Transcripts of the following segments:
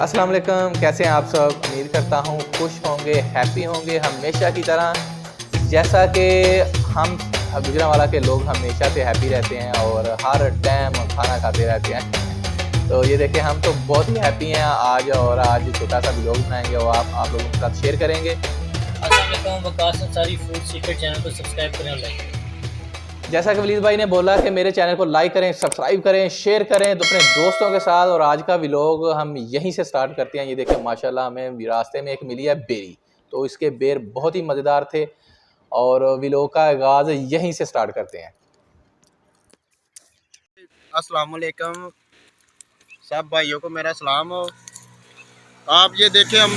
अस्सलाम वालेकुम, कैसे हैं आप सब। उम्मीद करता हूँ खुश होंगे, हैप्पी होंगे हमेशा की तरह। जैसा कि हम गुजरांवाला के लोग हमेशा से हैप्पी रहते हैं और हर टाइम खाना खाते रहते हैं। तो ये देखिए हम तो बहुत ही हैप्पी हैं आज, और आज छोटा सा व्लॉग बनाएंगे और आप लोगों के साथ शेयर करेंगे। अस्सलाम वालेकुम, Waqas Ansari food secret channel को सब्सक्राइब करें और लाइक करें। जैसा कि वलीद भाई ने बोला कि मेरे चैनल को लाइक करें, सब्सक्राइब करें, शेयर करें तो अपने दोस्तों के साथ। और आज का व्लॉग हम यहीं से स्टार्ट करते हैं। ये देखें माशाल्लाह हमें रास्ते में एक मिली है बेरी, तो इसके बेर बहुत ही मज़ेदार थे और व्लॉग का आगाज़ यहीं से स्टार्ट करते हैं। अस्सलाम वालेकुम, सब भाइयों को मेरा सलाम हो। आप ये देखें हम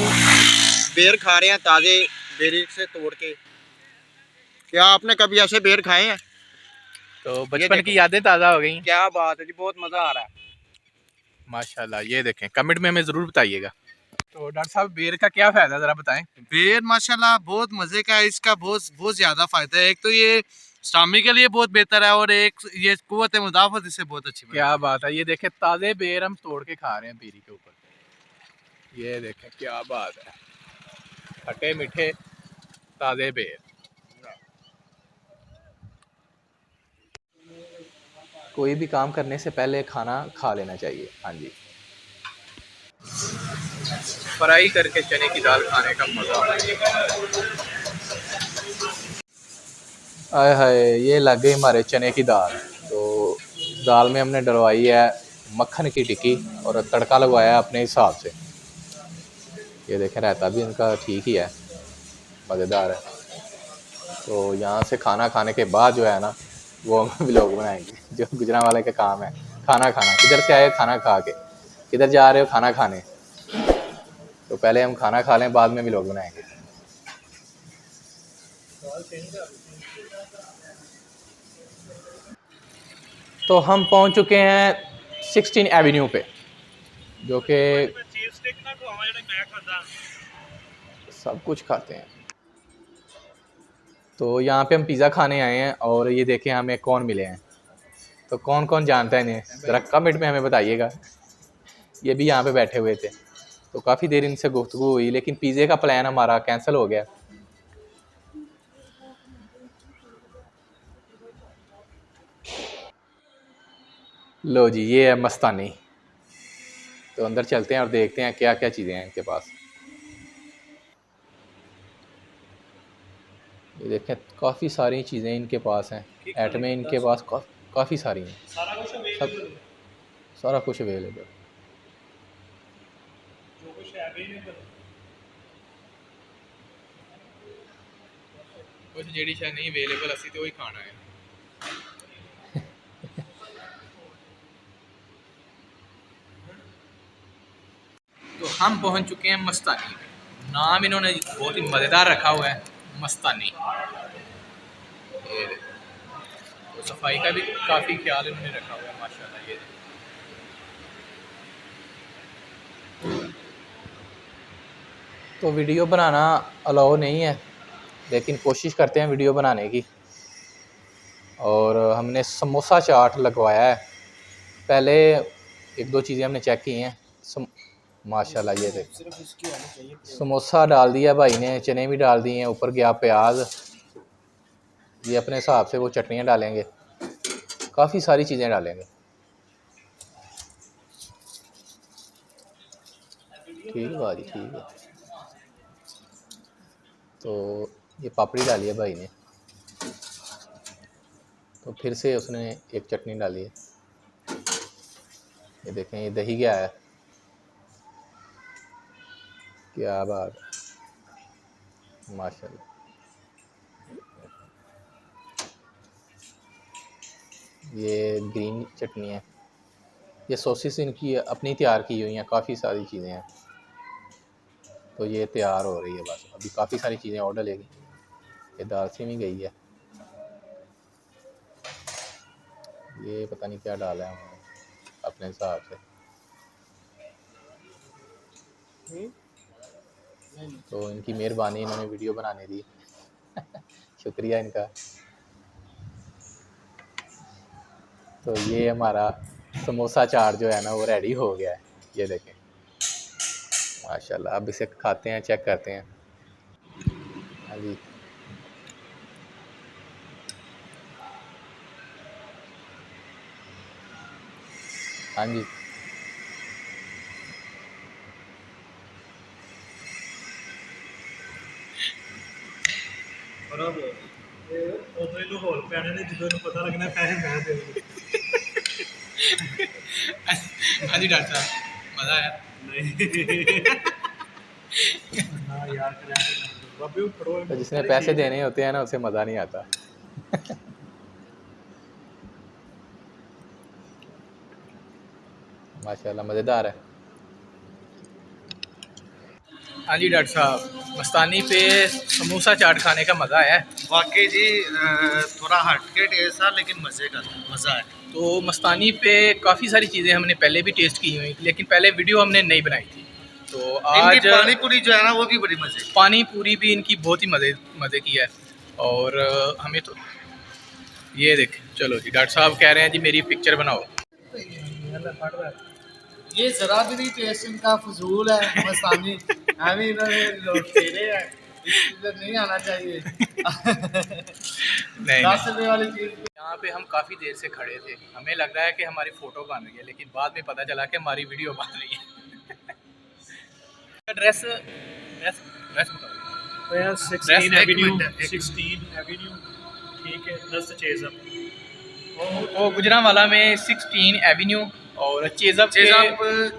बेर खा रहे हैं ताज़े बेरी से तोड़ के। क्या आपने कभी ऐसे बेर खाए हैं? तो बचपन की यादें ताज़ा हो गई। क्या बात है जी, बहुत मज़ा आ रहा है। माशाल्लाह, ये देखें, कमेंट में हमें ज़रूर बताइएगा। तो डॉक्टर साहब बेर का क्या फ़ायदा ज़रा बताएं। बेर माशाल्लाह बहुत मज़े का है। इसका बहुत बहुत ज़्यादा फ़ायदा है। एक तो ये स्टामिक के लिए बहुत बेहतर है और एक ये कुव्वत मुदाफ़त इससे बहुत अच्छी बनती है। क्या बात है, ये देखें ताज़े बेर हम तोड़ के खा रहे हैं बेरी के ऊपर। ये देखें क्या बात है, खट्टे मीठे ताज़े बेर। कोई भी काम करने से पहले खाना खा लेना चाहिए। हाँ जी, फ्राई करके चने की दाल खाने का मज़ा। आय हाय, ये लग गई हमारे चने की दाल। तो दाल में हमने डलवाई है मक्खन की टिक्की और तड़का लगवाया है अपने हिसाब से। ये देखें रायता भी इनका ठीक ही है, मज़ेदार है। तो यहाँ से खाना खाने के बाद जो है ना, वो हम व्लॉग बनाएंगे। जो गुजरांवाले का काम है खाना खाना। किधर से आए खाना खा के, किधर जा रहे हो खाना खाने। तो पहले हम खाना खा लें, बाद में व्लॉग बनाएंगे। तो हम पहुंच चुके हैं 16 एवेन्यू पे, जो कि सब कुछ खाते हैं। तो यहाँ पे हम पिज़्ज़ा खाने आए हैं और ये देखें हमें कौन मिले हैं। तो कौन कौन जानता है इन्हें, ज़रा कमेंट में हमें बताइएगा। ये भी यहाँ पे बैठे हुए थे, तो काफ़ी देर इनसे गुफ्तगू हुई, लेकिन पिज़्ज़े का प्लान हमारा कैंसिल हो गया। लो जी, ये है मस्तानी। तो अंदर चलते हैं और देखते हैं क्या क्या चीज़ें हैं इनके पास। ये देखें काफ़ी सारी चीज़ें इनके पास हैं। आइटमें इनके पास काफ़ी सारी हैं। सब सारा कुछ अवेलेबल। कुछ जेडी शायद नहीं अवेलेबल, असी तो वही खाना है। तो हम पहुंच चुके हैं मस्तानी में। नाम इन्होंने बहुत ही मज़ेदार रखा हुआ है, मस्तानी। ये तो सफाई का भी काफ़ी ख्याल इन्होंने रखा हुआ है माशाल्लाह। ये तो वीडियो बनाना अलाउ नहीं है, लेकिन कोशिश करते हैं वीडियो बनाने की। और हमने समोसा चाट लगवाया है। पहले एक दो चीज़ें हमने चेक की हैं। माशाल्लाह ये देख, समोसा डाल दिया भाई ने, चने भी डाल दिए हैं, ऊपर गया प्याज। ये अपने हिसाब से वो चटनियाँ डालेंगे, काफ़ी सारी चीज़ें डालेंगे। ठीक है भाजी, ठीक है। तो ये पापड़ी डाली है भाई ने, तो फिर से उसने एक चटनी डाली है। ये देखें, ये दही क्या है, क्या बात है माशाल्लाह। ये ग्रीन चटनी है। ये सॉसेस इनकी अपनी तैयार की हुई हैं, काफ़ी सारी चीज़ें हैं। तो ये तैयार हो रही है, बस अभी काफ़ी सारी चीज़ें और डलेगी। ये दाल सेमी गई है। ये पता नहीं क्या डाला है उन्होंने अपने हिसाब से। तो इनकी मेहरबानी, इन्होंने वीडियो बनाने दी। शुक्रिया इनका। तो ये हमारा समोसा चाट जो है ना, वो रेडी हो गया है। ये देखें, माशाल्लाह। अब इसे खाते हैं, चेक करते हैं। हाँ जी, हाँ जी। ਉਦੋਂ ਇਹਨੂੰ ਹੋਰ ਪੈਣੇ ਨੇ ਜਦੋਂ ਇਹਨੂੰ ਪਤਾ ਲੱਗਣਾ ਪੈਸੇ ਮੈਂ ਦੇਣੇ। हाँ जी डॉक्टर साहब, मज़ा आया? ਨਾ ਯਾਰ ਕਰਿਆ ਬਾਬੇ ਉਹ ਫੜੋ तो जिसने पैसे देने होते हैं ना, उसे मज़ा नहीं आता। माशाल्लाह मज़ेदार है। हाँ जी डॉक्टर साहब, मस्तानी पे समोसा चाट खाने का मज़ा आया है। वाकई जी थोड़ा हटके टेस्ट था लेकिन मज़े का था, मज़ा आया। तो मस्तानी पे काफ़ी सारी चीज़ें हमने पहले भी टेस्ट की हुई, लेकिन पहले वीडियो हमने नहीं बनाई थी। तो आज इनकी पानी पूरी जो है ना वो भी बड़ी मज़े की। पानी पूरी भी इनकी बहुत ही मज़े की है। और हमें तो ये देखें, चलो जी डॉक्टर साहब कह रहे हैं जी मेरी पिक्चर बनाओ। ये ज़रा भी नहीं टेस्ट इनका फजूल है, मस्तानी हमें इन्होंने लौटेरे हैं, इधर नहीं आना चाहिए। नहीं, 10 रुपये वाली चीज़। यहाँ पे हम काफ़ी देर से खड़े थे, हमें लग रहा है कि हमारी फ़ोटो बन रही है, लेकिन बाद में पता चला कि हमारी वीडियो बन रही है। ड्रेस ड्रेस ड्रेस बताओ। 16 एक एवेन्यू, मिनट, 16 एवेन्यू, ठीक है, 10 चेज़अप। वो गुजरांवाला में 16 एवेन्यू और चेज़अप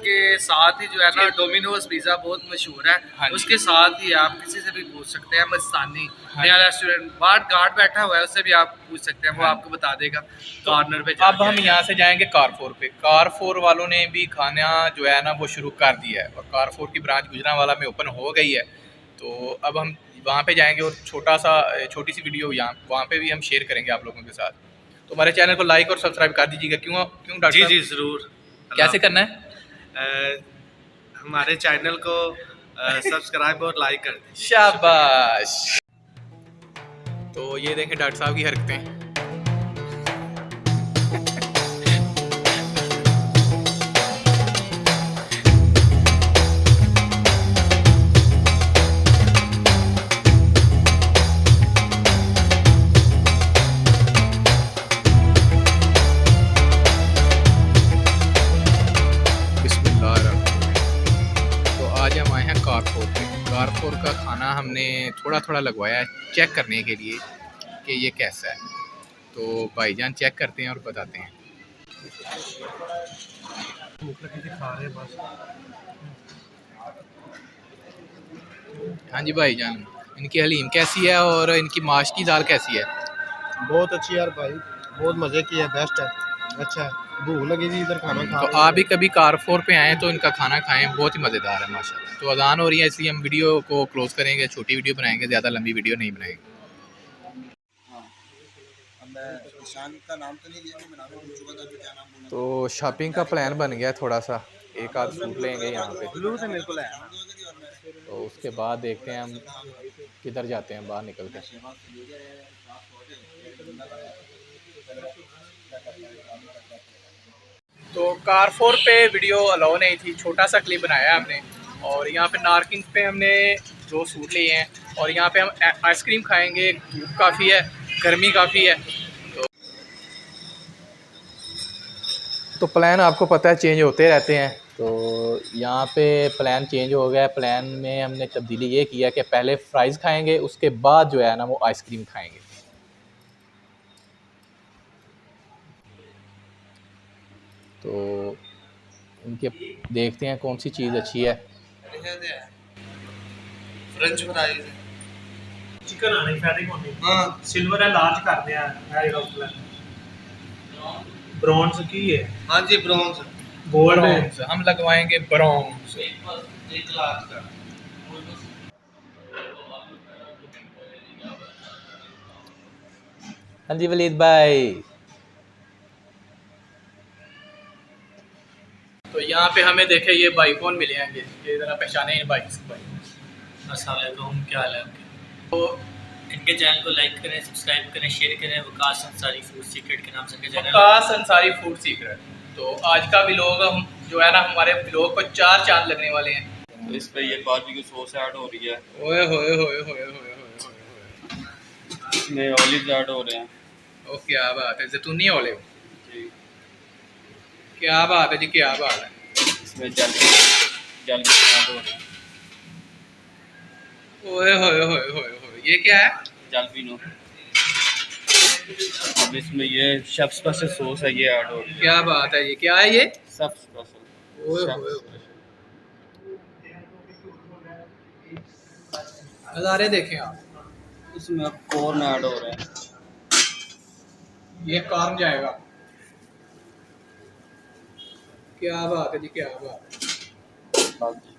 के साथ ही जो है ना डोमिनोज पिज़्ज़ा बहुत मशहूर है। हाँ जी। उसके साथ ही आप किसी से भी पूछ सकते हैं, मस्तानी हाँ नया रेस्टोरेंट बाहर गार्ड बैठा हुआ है, उससे भी आप पूछ सकते हैं, वो हाँ। आपको बता देगा कॉर्नर पे अब जाके। हम यहाँ से जाएंगे कारफोर पे। कारफोर वालों ने भी खाना जो है ना वो शुरू कर दिया है, और कारफोर की ब्रांच गुजरांवाला में ओपन हो गई है। तो अब हम वहाँ पे जाएंगे और छोटी सी वीडियो वहाँ पे भी हम शेयर करेंगे आप लोगों के साथ। तो हमारे चैनल को लाइक और सब्सक्राइब कर दीजिएगा। क्यों डॉक्टर जी साहब? जी ज़रूर। कैसे करना है? हमारे चैनल को सब्सक्राइब और लाइक कर दीजिए। शाबाश। तो ये देखें डॉक्टर साहब की हरकतें। तो आज हम आए हैं कारफोर पे। कारफोर का खाना हमने थोड़ा थोड़ा लगवाया है चेक करने के लिए कि ये कैसा है। तो भाईजान चेक करते हैं और बताते हैं। भूख लगी थी, खा रहे हैं बस। हाँ जी भाईजान, इनकी हलीम कैसी है और इनकी माश की दाल कैसी है? बहुत अच्छी यार भाई, बहुत मज़े की है, बेस्ट है, अच्छा है। भूख लगी थी, इधर खाना खा तो रहे हैं। आप भी कभी कारफोर पे आएँ तो इनका खाना खाएं, बहुत ही मज़ेदार है माशाल्लाह। तो अजान हो रही है इसलिए हम वीडियो को क्लोज करेंगे, छोटी वीडियो बनाएंगे, ज़्यादा लंबी वीडियो नहीं बनाएंगे। तो शॉपिंग का प्लान बन गया थोड़ा सा, एक आध सूट लेंगे यहाँ पे। ब्लू से मेरे को लाया। तो उसके बाद देखते हैं हम किधर जाते हैं बाहर निकल के। तो कारफोर पे वीडियो अलाउ नहीं थी, छोटा सा क्लिप बनाया हमने। और यहाँ पे नारकिन पे हमने 2 सूट लिए हैं, और यहाँ पे हम आइसक्रीम खाएंगे। धूप काफ़ी है, गर्मी काफ़ी है। तो प्लान आपको पता है चेंज होते रहते हैं। तो यहाँ पे प्लान चेंज हो गया। प्लान में हमने तब्दीली ये किया कि पहले फ्राइज़ खाएंगे, उसके बाद जो है ना वो आइसक्रीम खाएंगे। तो इनके देखते हैं कौन सी चीज़ अच्छी है। फ्रेंच फ्राइज चिकन आने फैटिंग होनी। हाँ सिल्वर है, लार्ज करते हैं है जेड़ा उपला। ब्रॉन्ज की है, हाँ जी ब्रॉन्ज गोल्ड है। ब्रॉन्ज हम लगवाएंगे, ब्रॉन्ज। 1 लाख का। हाँ जी वलीद भाई। तो यहाँ पे हमें देखे ये भाई कौन मिले हैं, ये ज़रा पहचाने इन भाई को। अस्सलाम वालेकुम, क्या हाल है आपके? तो इनके चैनल को लाइक करें, सब्सक्राइब करें, शेयर करें। वकास अंसारी फूड सीक्रेट के नाम से इनका चैनल है। Waqas Ansari food secret. तो आज का व्लॉग हम जो है ना, हमारे व्लॉग को 4 चांद लगने वाले हैं। तो इस पे ये बारबेक्यू सॉस ऐड हो रही है, ओए होए होए होए होए होए होए। इसमें ऑलिव ऐड हो रहे हैं। ओ क्या बात है, जैतूनी ऑलिव। जी, क्या बात है जी, क्या बात है। इसमें जल ऐड हो रहे हैं, ओए होए होए होए होए, ये क्या है? जलपीनो। अब इसमें ये शेफ स्पेशल सॉस है, ये ऐड हो रही है। क्या बात है, ये क्या है ये? शेफ स्पेशल, ओए शेफ होए होए। स्पेशल। नज़ारे देखें आप। इसमें अब कॉर्न ऐड हो रहे हैं। ये कॉर्न जाएगा। क्या बात है जी, क्या बात है। हाँ जी।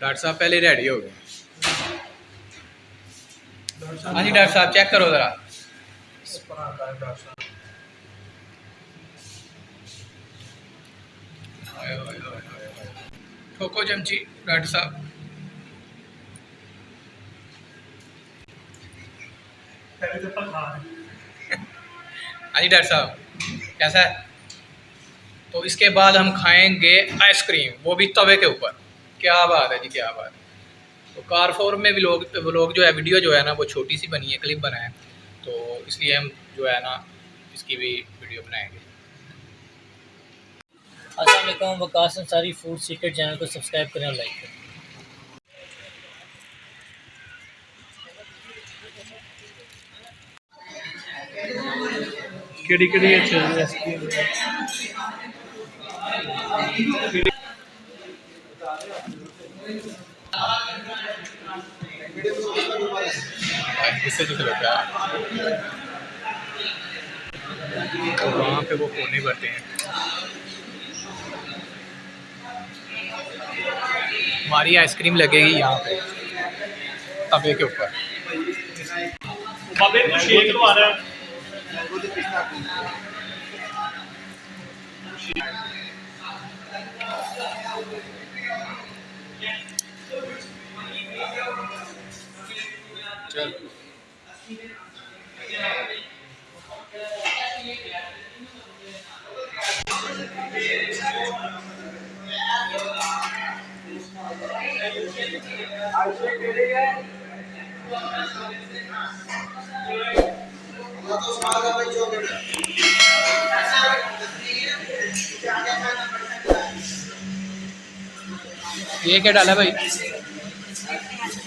डॉक्टर साहब पहले रेडी हो गए। हाँ जी डॉक्टर साहब, चेक करो ज़रा। ऊपर आता है डॉक्टर साहब। ओए होए होए होए होए। ठोको चमची डॉक्टर साहब। पहले दफा खा रहे हैं। हाँ जी डॉक्टर साहब, कैसा है? तो इसके बाद हम खाएंगे आइसक्रीम, वो भी तवे के ऊपर। क्या बात है जी, क्या बात है। तो कार4 में व्लॉग जो है, वीडियो जो है ना, वो छोटी सी बनी है, क्लिप बना है, तो इसलिए हम जो है ना इसकी भी वीडियो बनाएंगे। अस्सलाम वालेकुम, Waqas Ansari food secret channel को सब्सक्राइब करें और लाइक करें। केड़ी केड़ी अच्छी रेसिपी है? इससे जो होता है, तो वहाँ पे वो कोने भरते हैं। हमारी आइसक्रीम लगेगी यहाँ पे तवे के ऊपर। बाबे को शेक करवा रहा है। चल ये क्या डाला भाई?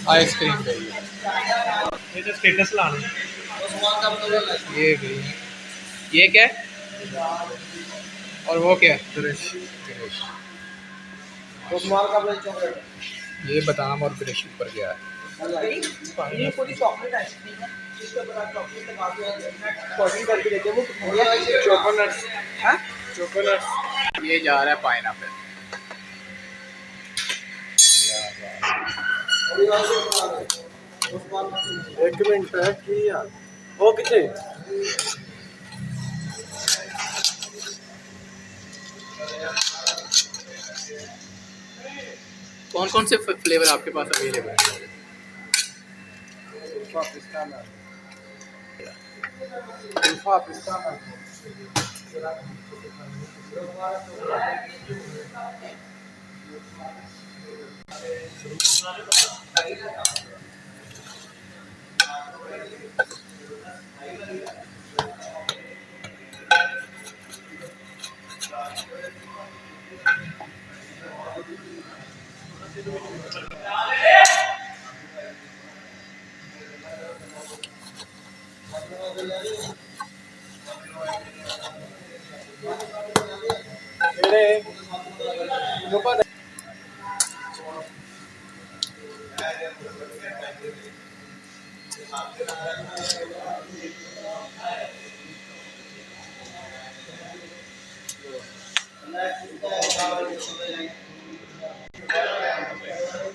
आइसक्रीम का ये तो स्टेटस लाने। ये ग्रीन, ये क्या है? और वो क्या है? ब्रश। ये बादाम और ब्रश ऊपर गया है। ये पूरी चॉकलेट आइसक्रीम है जिसके ऊपर आप चॉकलेट लगा के कोटिंग करके देते हैं वो चोकोनट्स। हाँ, चोकोनट्स। ये जा रहा है पाइनएप्पल। एक मिनट है कि यार वो कितने कौन कौन से फ्लेवर आपके पास अवेलेबल है?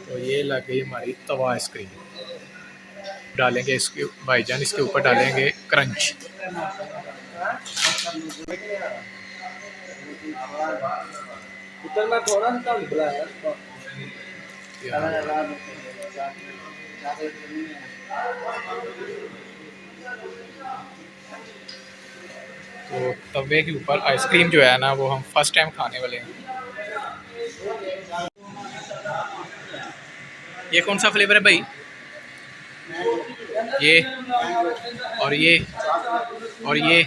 तो ये लग गई हमारी तवा आइसक्रीम। डालेंगे इसके भाईजान, इसके ऊपर डालेंगे क्रंच। उतना थोड़ा सा बुलाया तो तवे के ऊपर आइसक्रीम जो है ना वो हम फर्स्ट टाइम खाने वाले हैं। ये कौन सा फ्लेवर है भाई? ये और ये और ये,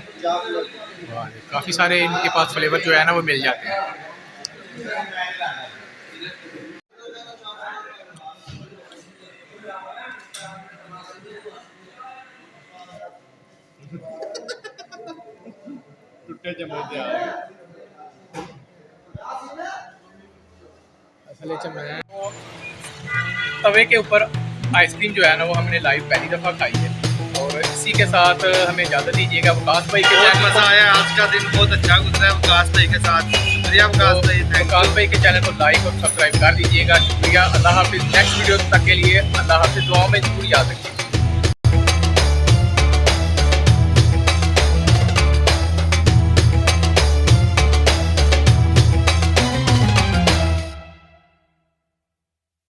काफ़ी सारे इनके पास फ्लेवर जो है ना वो मिल जाते हैं। तवे के ऊपर आइसक्रीम जो है ना वो हमने लाइव पहली दफ़ा खाई है, और इसी के साथ हमें इजाज़त दीजिएगा। वकास भाई के बहुत चैनल मजा आया, आज का दिन बहुत अच्छा गुजरा है वकास भाई के साथ। शुक्रिया वकास भाई, थैंक यू। वकास भाई के चैनल को लाइक और सब्सक्राइब कर दीजिएगा। शुक्रिया, अल्लाह हाफिज़। नेक्स्ट वीडियो तक के लिए अल्लाह हाफिज़, दुआओं में जरूर याद रखिएगा।